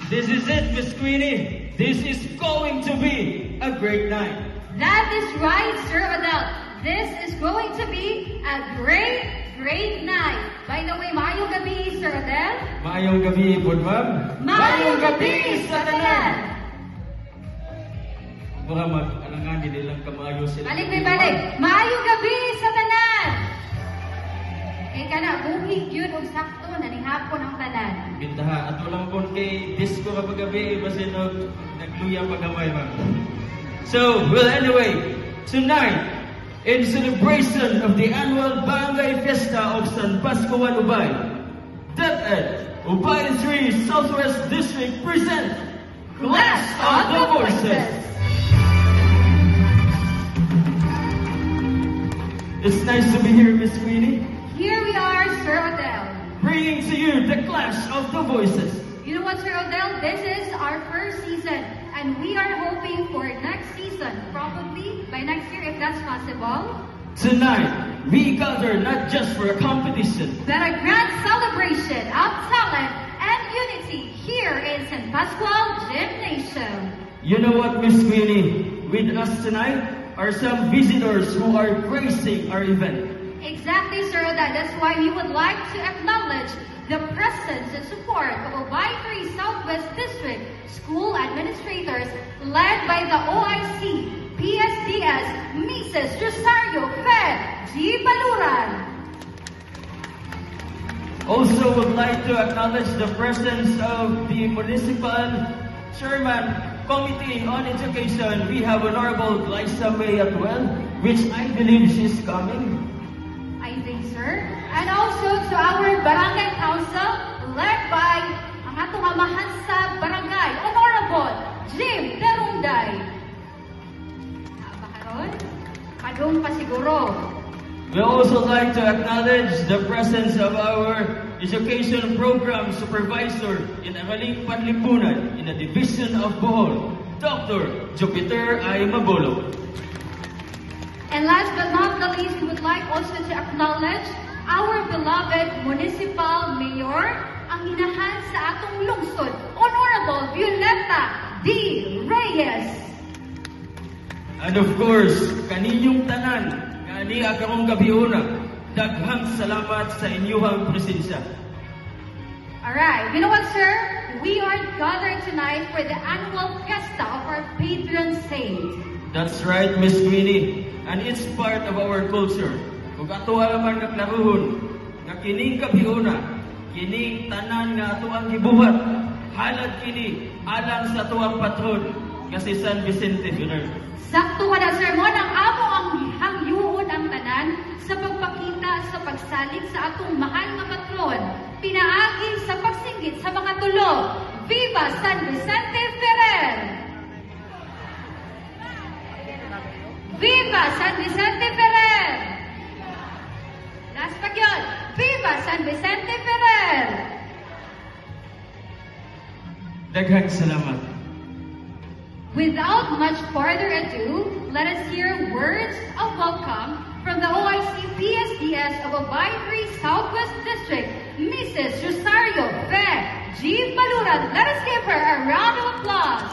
This is it, Miss Queenie. This is going to be a great night. That is right, Sir Odell. This is going to be a great night. By the way, maayong gabi, Sir Odell. Maayong gabi po, ma'am. Maayong gabi sa tanan. Baka mag-alangan, hindi lang kamayo sila. Balik. Maayong gabi sa tanan. Ka na, buhig yun o sakto na ni hapon ang tanan. Bintaha, at walang po kay disco kapag gabi, basta nagluyang pagamay, ma'am. So, well, anyway, tonight, in celebration of the annual Barangay Fiesta of San Pascual, Ubay, DepEd, Ubay 3 Southwest District present Clash of the Voices. It's nice to be here, Miss Queenie. Here we are, Sir Odell. Bringing to you the Clash of the Voices. You know what, Sir Odell? This is our first season, and we are hoping for next season, probably by next year if that's possible. Tonight, we gather not just for a competition, but a grand celebration of talent and unity here in San Pascual Gymnasium. You know what, Miss Queenie? With us tonight are some visitors who are gracing our event. Exactly, Sir Odell. That's why we would like to acknowledge the presence and support of Ubay 3 Southwest District School Administrators led by the OIC, PSDS, Mrs. Rosario Fed G. Baluran. Also would like to acknowledge the presence of the Municipal Chairman Committee on Education. We have Honorable Glyza May as well, which I believe she's coming. I think, sir. And also to our Barangay Council, led by ang atong amahan sa barangay, Honorable Jim Derunday. Bakaron? Padung pa siguro. We also like to acknowledge the presence of our Education Program Supervisor in Araling Panlipunan in the Division of Bohol, Dr. Jupiter I. Mabolo. And last but not the least, we would like also to acknowledge our beloved Municipal Mayor, ang inahan sa atong lungsod, Honorable Violeta D. Reyes. And of course, kaninyong tanan, kani akong gabiuna, daghang salamat sa inyong presensya. Alright, you know what, sir? We are gathered tonight for the annual fiesta of our patron saint. That's right, Miss Queenie. And it's part of our culture. Kung ato alaman naglaruhon, nga kining gabiuna, kining tanan nga ato ang gibuhat, halad kini alang sa tuwang patron, nga si San Vicente Funeral. Sakto ka na, sir, mo nang amo ang hangyuhon ang tanan sa pagpakita sa pagsalig sa atong mahal nga patron, pinaagi sa pagsinggit sa mga tulo. Viva San Vicente Ferrer! Viva San Vicente Ferrer! Last pag yun, Viva San Vicente Ferrer! Daghang salamat. Without much further ado, let us hear words of welcome from the OIC PSDS of Ubay 3 Southwest District, Mrs. Rosario Fe G. Baluran. Let us give her a round of applause.